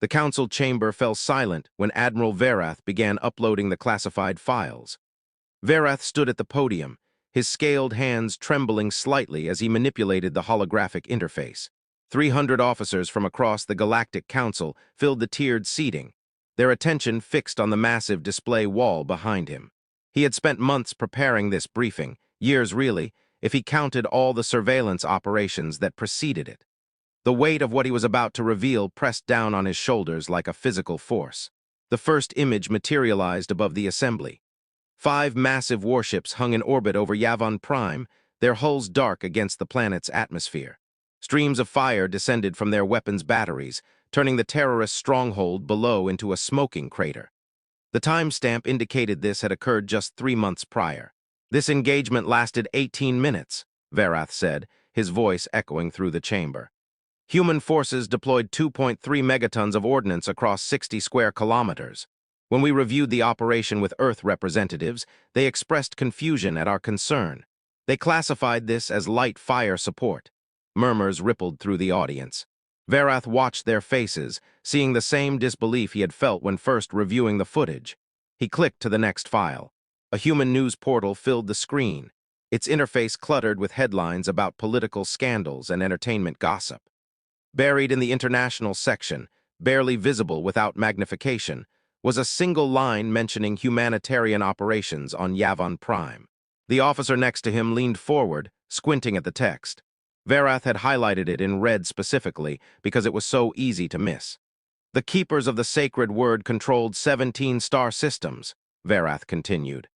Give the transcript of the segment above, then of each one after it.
The council chamber fell silent when Admiral Verath began uploading the classified files. Verath stood at the podium, his scaled hands trembling slightly as he manipulated the holographic interface. 300 officers from across the Galactic Council filled the tiered seating, their attention fixed on the massive display wall behind him. He had spent months preparing this briefing, years really, if he counted all the surveillance operations that preceded it. The weight of what he was about to reveal pressed down on his shoulders like a physical force. The first image materialized above the assembly. 5 massive warships hung in orbit over Yavon Prime, their hulls dark against the planet's atmosphere. Streams of fire descended from their weapons batteries, turning the terrorist stronghold below into a smoking crater. The timestamp indicated this had occurred just 3 months prior. This engagement lasted 18 minutes, Verath said, his voice echoing through the chamber. Human forces deployed 2.3 megatons of ordnance across 60 square kilometers. When we reviewed the operation with Earth representatives, they expressed confusion at our concern. They classified this as light fire support. Murmurs rippled through the audience. Verath watched their faces, seeing the same disbelief he had felt when first reviewing the footage. He clicked to the next file. A human news portal filled the screen, its interface cluttered with headlines about political scandals and entertainment gossip. Buried in the international section, barely visible without magnification, was a single line mentioning humanitarian operations on Yavon Prime. The officer next to him leaned forward, squinting at the text. Verath had highlighted it in red specifically because it was so easy to miss. The keepers of the sacred word controlled 17 star systems, Verath continued.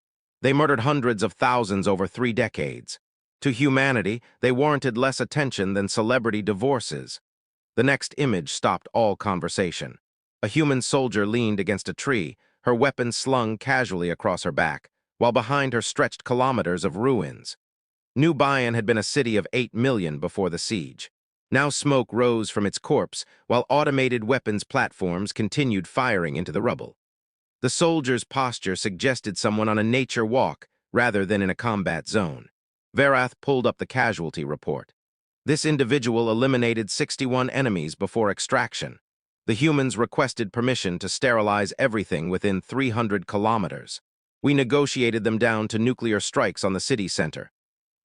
They murdered hundreds of thousands over 3 decades. To humanity, they warranted less attention than celebrity divorces. The next image stopped all conversation. A human soldier leaned against a tree, her weapon slung casually across her back, while behind her stretched kilometers of ruins. New Bayan had been a city of 8 million before the siege. Now smoke rose from its corpse, while automated weapons platforms continued firing into the rubble. The soldier's posture suggested someone on a nature walk rather than in a combat zone. Verath pulled up the casualty report. This individual eliminated 61 enemies before extraction. The humans requested permission to sterilize everything within 300 kilometers. We negotiated them down to nuclear strikes on the city center.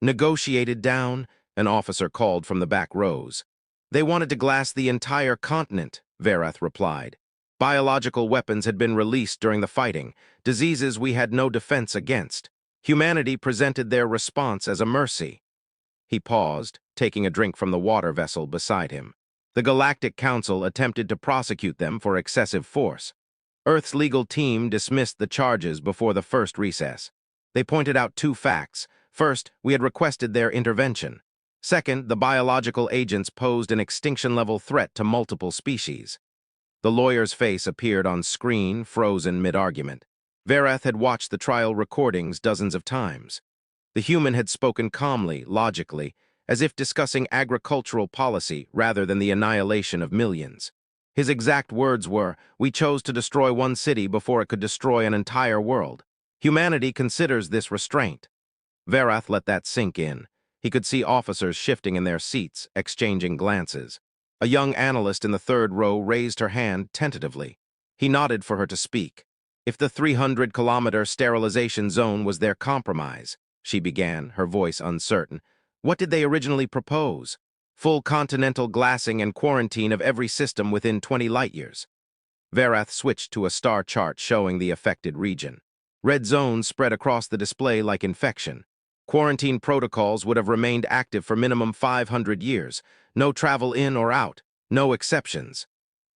Negotiated down? An officer called from the back rows. They wanted to glass the entire continent, Verath replied. Biological weapons had been released during the fighting, diseases we had no defense against. Humanity presented their response as a mercy. He paused, taking a drink from the water vessel beside him. The Galactic Council attempted to prosecute them for excessive force. Earth's legal team dismissed the charges before the first recess. They pointed out 2 facts. First, we had requested their intervention. Second, the biological agents posed an extinction-level threat to multiple species. The lawyer's face appeared on screen, frozen mid-argument. Verath had watched the trial recordings dozens of times. The human had spoken calmly, logically, as if discussing agricultural policy rather than the annihilation of millions. His exact words were, "We chose to destroy one city before it could destroy an entire world. Humanity considers this restraint." Verath let that sink in. He could see officers shifting in their seats, exchanging glances. A young analyst in the 3rd row raised her hand tentatively. He nodded for her to speak. If the 300-kilometer sterilization zone was their compromise, she began, her voice uncertain, what did they originally propose? Full continental glassing and quarantine of every system within 20 light-years. Verath switched to a star chart showing the affected region. Red zones spread across the display like infection. Quarantine protocols would have remained active for minimum 500 years. No travel in or out. No exceptions.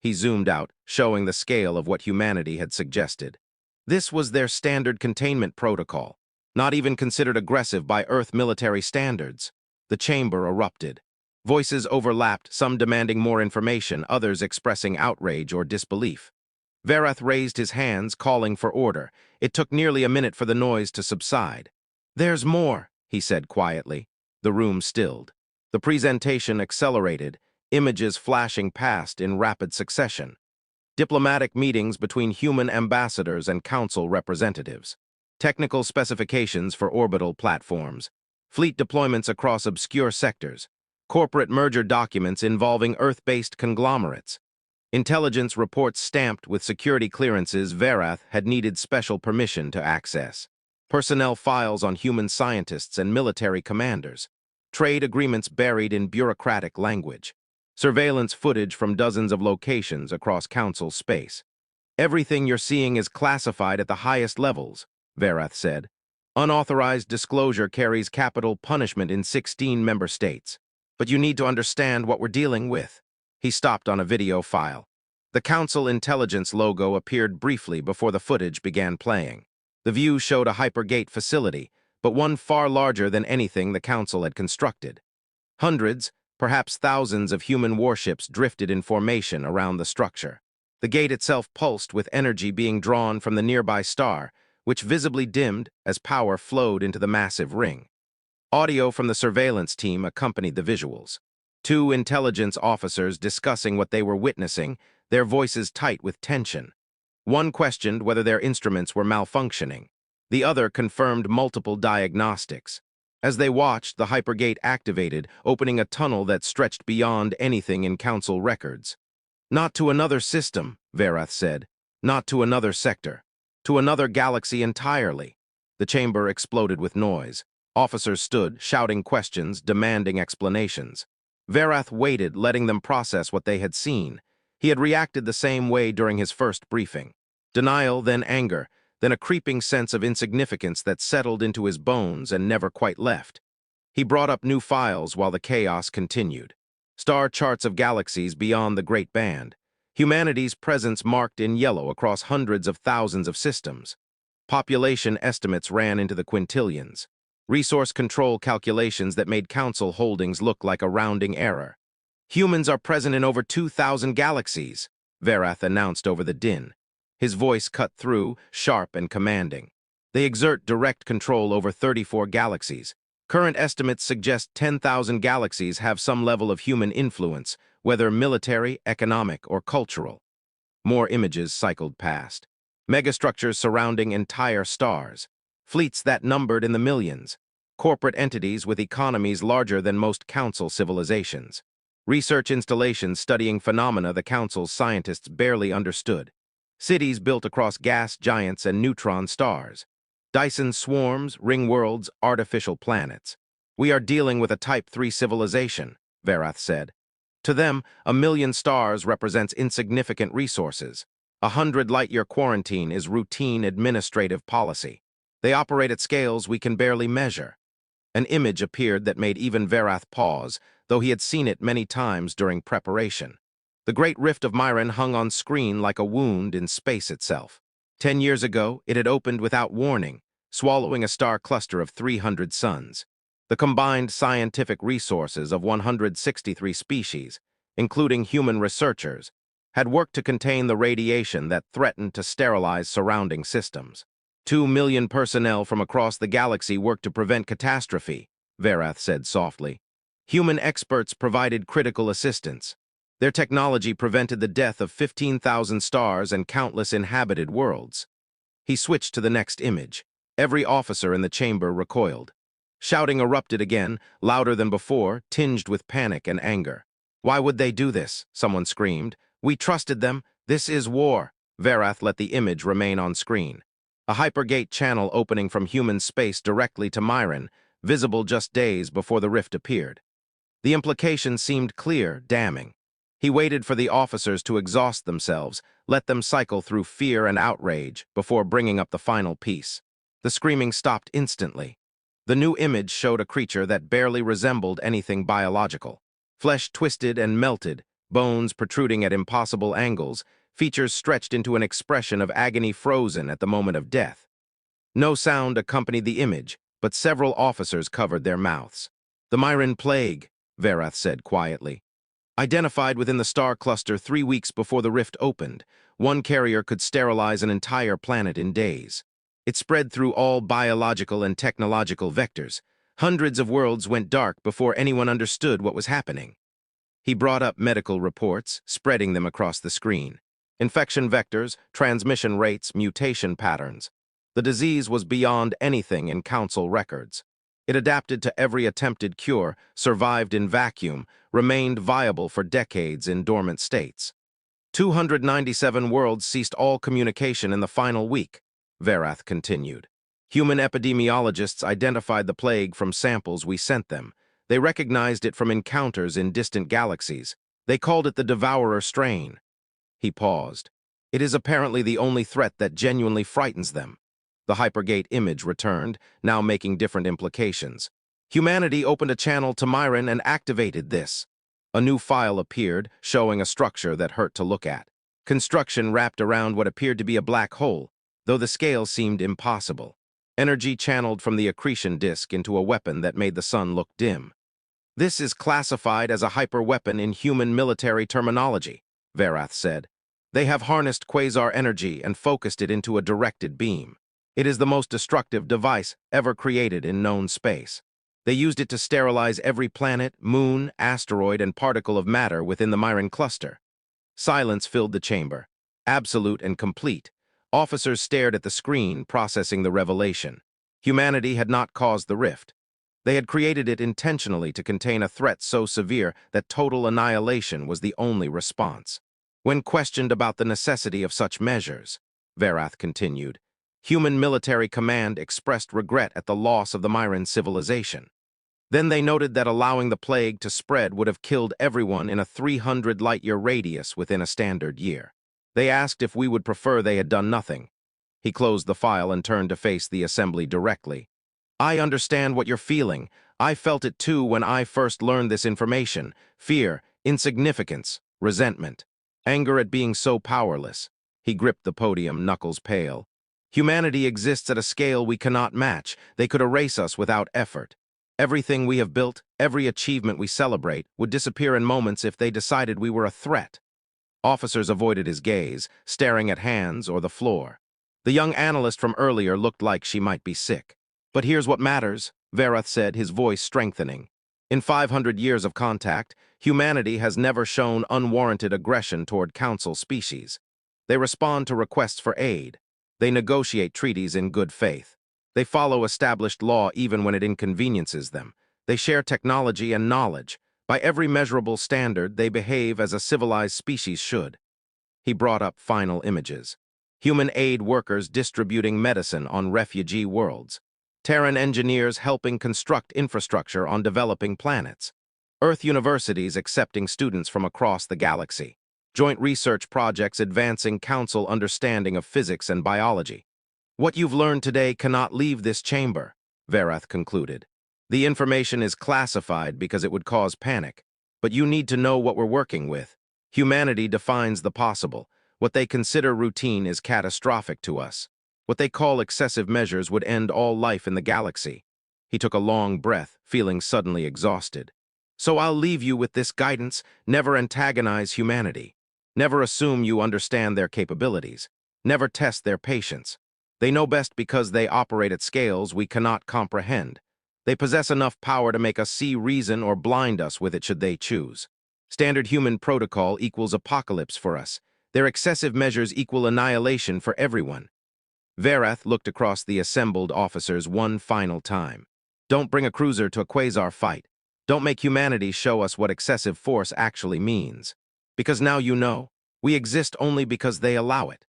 He zoomed out, showing the scale of what humanity had suggested. This was their standard containment protocol, not even considered aggressive by Earth military standards. The chamber erupted. Voices overlapped, some demanding more information, others expressing outrage or disbelief. Verath raised his hands, calling for order. It took nearly a minute for the noise to subside. "There's more," he said quietly. The room stilled. The presentation accelerated, images flashing past in rapid succession. Diplomatic meetings between human ambassadors and council representatives. Technical specifications for orbital platforms. Fleet deployments across obscure sectors. Corporate merger documents involving Earth-based conglomerates. Intelligence reports stamped with security clearances Verath had needed special permission to access. Personnel files on human scientists and military commanders. Trade agreements buried in bureaucratic language. Surveillance footage from dozens of locations across Council space. Everything you're seeing is classified at the highest levels, Verath said. Unauthorized disclosure carries capital punishment in 16 member states. But you need to understand what we're dealing with. He stopped on a video file. The Council Intelligence logo appeared briefly before the footage began playing. The view showed a hypergate facility, but one far larger than anything the Council had constructed. Hundreds, perhaps thousands of human warships drifted in formation around the structure. The gate itself pulsed with energy being drawn from the nearby star, which visibly dimmed as power flowed into the massive ring. Audio from the surveillance team accompanied the visuals. Two intelligence officers discussing what they were witnessing, their voices tight with tension. One questioned whether their instruments were malfunctioning. The other confirmed multiple diagnostics. As they watched, the hypergate activated, opening a tunnel that stretched beyond anything in Council records. Not to another system, Verath said. Not to another sector. To another galaxy entirely. The chamber exploded with noise. Officers stood, shouting questions, demanding explanations. Verath waited, letting them process what they had seen. He had reacted the same way during his first briefing. Denial, then anger, then a creeping sense of insignificance that settled into his bones and never quite left. He brought up new files while the chaos continued. Star charts of galaxies beyond the Great Band. Humanity's presence marked in yellow across hundreds of thousands of systems. Population estimates ran into the quintillions. Resource control calculations that made Council holdings look like a rounding error. Humans are present in over 2,000 galaxies, Verath announced over the din. His voice cut through, sharp and commanding. They exert direct control over 34 galaxies. Current estimates suggest 10,000 galaxies have some level of human influence, whether military, economic, or cultural. More images cycled past. Megastructures surrounding entire stars. Fleets that numbered in the millions. Corporate entities with economies larger than most Council civilizations. Research installations studying phenomena the Council's scientists barely understood. Cities built across gas giants and neutron stars. Dyson swarms, ring worlds, artificial planets. We are dealing with a Type 3 civilization, Verath said. To them, 1,000,000 stars represents insignificant resources. 100 light-year quarantine is routine administrative policy. They operate at scales we can barely measure. An image appeared that made even Verath pause, though he had seen it many times during preparation. The Great Rift of Myron hung on screen like a wound in space itself. 10 years ago, it had opened without warning, swallowing a star cluster of 300 suns. The combined scientific resources of 163 species, including human researchers, had worked to contain the radiation that threatened to sterilize surrounding systems. 2 million personnel from across the galaxy worked to prevent catastrophe, Verath said softly. Human experts provided critical assistance. Their technology prevented the death of 15,000 stars and countless inhabited worlds. He switched to the next image. Every officer in the chamber recoiled. Shouting erupted again, louder than before, tinged with panic and anger. Why would they do this? Someone screamed. We trusted them. This is war. Verath let the image remain on screen. A hypergate channel opening from human space directly to Myron, visible just days before the rift appeared. The implication seemed clear, damning. He waited for the officers to exhaust themselves, let them cycle through fear and outrage before bringing up the final piece. The screaming stopped instantly. The new image showed a creature that barely resembled anything biological. Flesh twisted and melted, bones protruding at impossible angles, features stretched into an expression of agony frozen at the moment of death. No sound accompanied the image, but several officers covered their mouths. The Myron Plague, Verath said quietly. Identified within the star cluster 3 weeks before the rift opened, one carrier could sterilize an entire planet in days. It spread through all biological and technological vectors. Hundreds of worlds went dark before anyone understood what was happening. He brought up medical reports, spreading them across the screen. Infection vectors, transmission rates, mutation patterns. The disease was beyond anything in Council records. It adapted to every attempted cure, survived in vacuum, remained viable for decades in dormant states. 297 worlds ceased all communication in the final week, Verath continued. Human epidemiologists identified the plague from samples we sent them. They recognized it from encounters in distant galaxies. They called it the Devourer strain. He paused. It is apparently the only threat that genuinely frightens them. The Hypergate image returned, now making different implications. Humanity opened a channel to Myron and activated this. A new file appeared, showing a structure that hurt to look at. Construction wrapped around what appeared to be a black hole, though the scale seemed impossible. Energy channeled from the accretion disk into a weapon that made the sun look dim. This is classified as a hyperweapon in human military terminology, Verath said. They have harnessed quasar energy and focused it into a directed beam. It is the most destructive device ever created in known space. They used it to sterilize every planet, moon, asteroid, and particle of matter within the Myron cluster. Silence filled the chamber, absolute and complete. Officers stared at the screen, processing the revelation. Humanity had not caused the rift. They had created it intentionally to contain a threat so severe that total annihilation was the only response. When questioned about the necessity of such measures, Verath continued, human military command expressed regret at the loss of the Myron civilization. Then they noted that allowing the plague to spread would have killed everyone in a 300 light-year radius within a standard year. They asked if we would prefer they had done nothing. He closed the file and turned to face the assembly directly. I understand what you're feeling. I felt it too when I first learned this information. Fear, insignificance, resentment, anger at being so powerless. He gripped the podium, knuckles pale. Humanity exists at a scale we cannot match. They could erase us without effort. Everything we have built, every achievement we celebrate, would disappear in moments if they decided we were a threat. Officers avoided his gaze, staring at hands or the floor. The young analyst from earlier looked like she might be sick. But here's what matters, Verath said, his voice strengthening. In 500 years of contact, humanity has never shown unwarranted aggression toward Council species. They respond to requests for aid. They negotiate treaties in good faith. They follow established law even when it inconveniences them. They share technology and knowledge. By every measurable standard, they behave as a civilized species should. He brought up final images. Human aid workers distributing medicine on refugee worlds. Terran engineers helping construct infrastructure on developing planets. Earth universities accepting students from across the galaxy. Joint research projects advancing Council understanding of physics and biology. What you've learned today cannot leave this chamber, Verath concluded. The information is classified because it would cause panic, but you need to know what we're working with. Humanity defines the possible. What they consider routine is catastrophic to us. What they call excessive measures would end all life in the galaxy. He took a long breath, feeling suddenly exhausted. So I'll leave you with this guidance: never antagonize humanity. Never assume you understand their capabilities. Never test their patience. They know best because they operate at scales we cannot comprehend. They possess enough power to make us see reason or blind us with it should they choose. Standard human protocol equals apocalypse for us. Their excessive measures equal annihilation for everyone. Verath looked across the assembled officers one final time. Don't bring a cruiser to a quasar fight. Don't make humanity show us what excessive force actually means. Because now you know, we exist only because they allow it.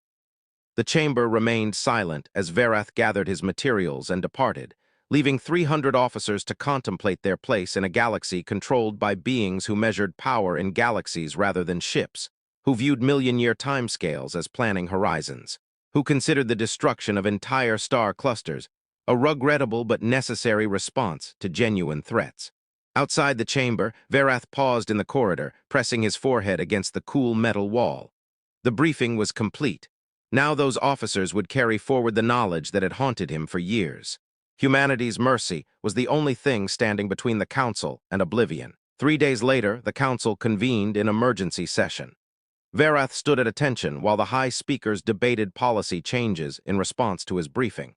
The chamber remained silent as Verath gathered his materials and departed, leaving 300 officers to contemplate their place in a galaxy controlled by beings who measured power in galaxies rather than ships, who viewed million-year timescales as planning horizons, who considered the destruction of entire star clusters a regrettable but necessary response to genuine threats. Outside the chamber, Verath paused in the corridor, pressing his forehead against the cool metal wall. The briefing was complete. Now those officers would carry forward the knowledge that had haunted him for years. Humanity's mercy was the only thing standing between the Council and oblivion. 3 days later, the Council convened in emergency session. Verath stood at attention while the high speakers debated policy changes in response to his briefing.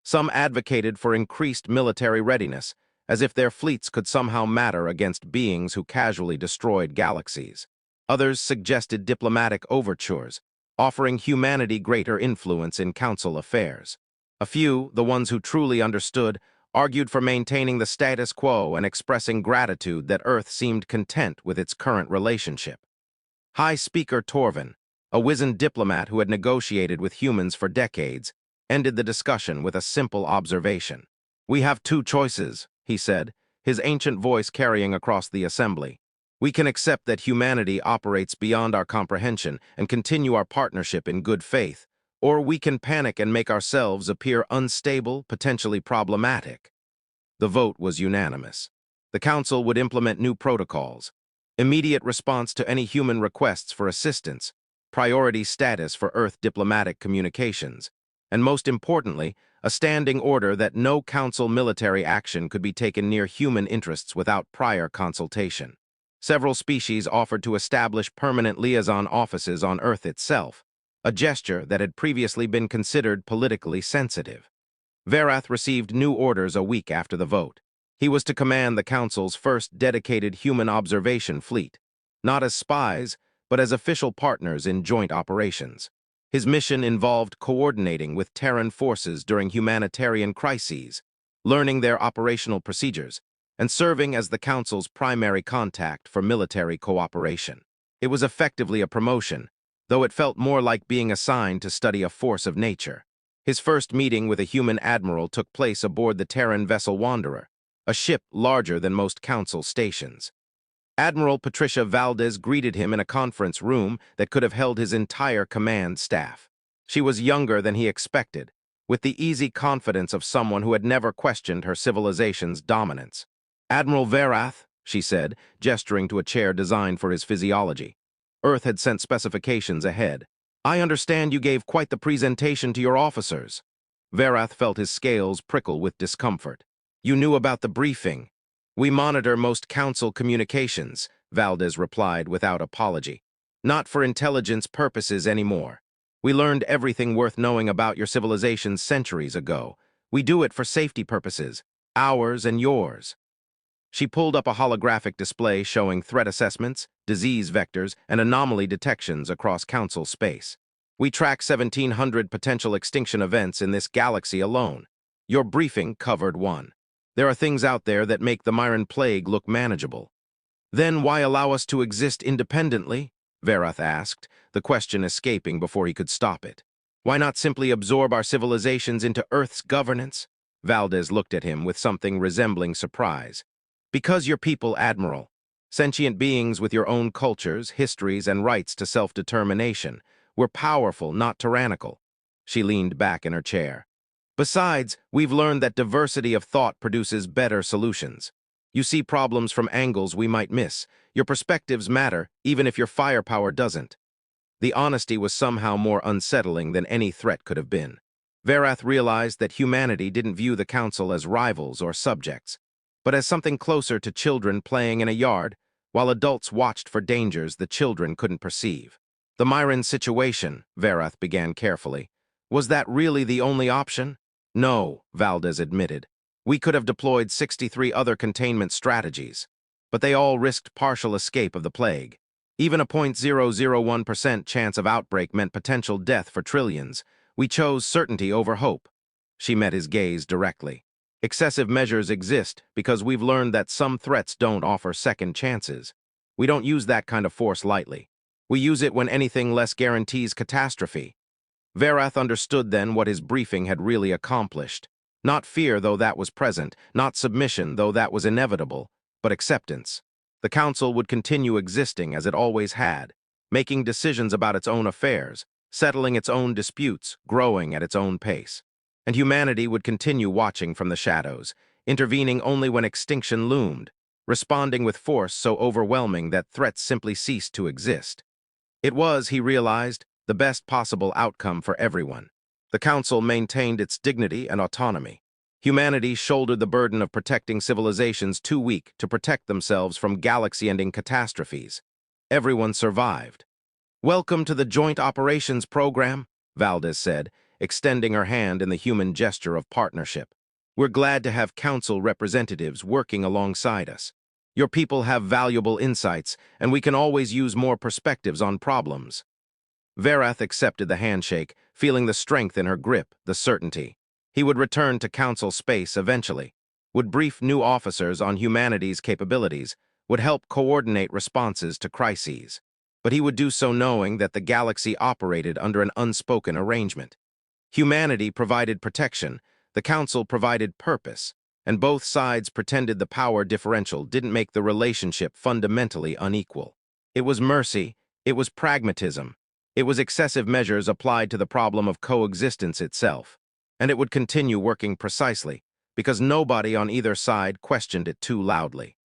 Some advocated for increased military readiness, as if their fleets could somehow matter against beings who casually destroyed galaxies. Others suggested diplomatic overtures, offering humanity greater influence in Council affairs. A few, the ones who truly understood, argued for maintaining the status quo and expressing gratitude that Earth seemed content with its current relationship. High Speaker Torvin, a wizened diplomat who had negotiated with humans for decades, ended the discussion with a simple observation. "We have two choices," he said, his ancient voice carrying across the assembly. "We can accept that humanity operates beyond our comprehension and continue our partnership in good faith, or we can panic and make ourselves appear unstable, potentially problematic." The vote was unanimous. The Council would implement new protocols, immediate response to any human requests for assistance, priority status for Earth diplomatic communications, and most importantly, a standing order that no Council military action could be taken near human interests without prior consultation. Several species offered to establish permanent liaison offices on Earth itself, a gesture that had previously been considered politically sensitive. Verath received new orders a week after the vote. He was to command the Council's first dedicated human observation fleet, not as spies, but as official partners in joint operations. His mission involved coordinating with Terran forces during humanitarian crises, learning their operational procedures, and serving as the Council's primary contact for military cooperation. It was effectively a promotion, though it felt more like being assigned to study a force of nature. His first meeting with a human admiral took place aboard the Terran vessel Wanderer, a ship larger than most Council stations. Admiral Patricia Valdez greeted him in a conference room that could have held his entire command staff. She was younger than he expected, with the easy confidence of someone who had never questioned her civilization's dominance. "Admiral Verath," she said, gesturing to a chair designed for his physiology. Earth had sent specifications ahead. "I understand you gave quite the presentation to your officers." Verath felt his scales prickle with discomfort. "You knew about the briefing." "We monitor most Council communications," Valdez replied without apology. "Not for intelligence purposes anymore. We learned everything worth knowing about your civilization centuries ago. We do it for safety purposes, ours and yours." She pulled up a holographic display showing threat assessments, disease vectors, and anomaly detections across Council space. "We track 1,700 potential extinction events in this galaxy alone. Your briefing covered one. There are things out there that make the Myran plague look manageable." "Then why allow us to exist independently?" Verath asked, the question escaping before he could stop it. "Why not simply absorb our civilizations into Earth's governance?" Valdez looked at him with something resembling surprise. "Because your people, Admiral. Sentient beings with your own cultures, histories, and rights to self-determination. We're powerful, not tyrannical." She leaned back in her chair. "Besides, we've learned that diversity of thought produces better solutions. You see problems from angles we might miss. Your perspectives matter, even if your firepower doesn't." The honesty was somehow more unsettling than any threat could have been. Verath realized that humanity didn't view the Council as rivals or subjects, but as something closer to children playing in a yard, while adults watched for dangers the children couldn't perceive. "The Myran situation," Verath began carefully. "Was that really the only option?" "No," Valdez admitted. "We could have deployed 63 other containment strategies, but they all risked partial escape of the plague. Even a 0.001% chance of outbreak meant potential death for trillions. We chose certainty over hope." She met his gaze directly. "Excessive measures exist because we've learned that some threats don't offer second chances. We don't use that kind of force lightly. We use it when anything less guarantees catastrophe." Verath understood then what his briefing had really accomplished. Not fear, though that was present, not submission, though that was inevitable, but acceptance. The Council would continue existing as it always had, making decisions about its own affairs, settling its own disputes, growing at its own pace. And humanity would continue watching from the shadows, intervening only when extinction loomed, responding with force so overwhelming that threats simply ceased to exist. It was, he realized, the best possible outcome for everyone. The Council maintained its dignity and autonomy. Humanity shouldered the burden of protecting civilizations too weak to protect themselves from galaxy-ending catastrophes. Everyone survived. "Welcome to the Joint Operations Program," Valdez said, extending her hand in the human gesture of partnership. "We're glad to have Council representatives working alongside us. Your people have valuable insights, and we can always use more perspectives on problems." Verath accepted the handshake, feeling the strength in her grip, the certainty. He would return to Council space eventually, would brief new officers on humanity's capabilities, would help coordinate responses to crises. but he would do so knowing that the galaxy operated under an unspoken arrangement. Humanity provided protection, the Council provided purpose, and both sides pretended the power differential didn't make the relationship fundamentally unequal. It was mercy, it was pragmatism, it was excessive measures applied to the problem of coexistence itself, and it would continue working precisely, because nobody on either side questioned it too loudly.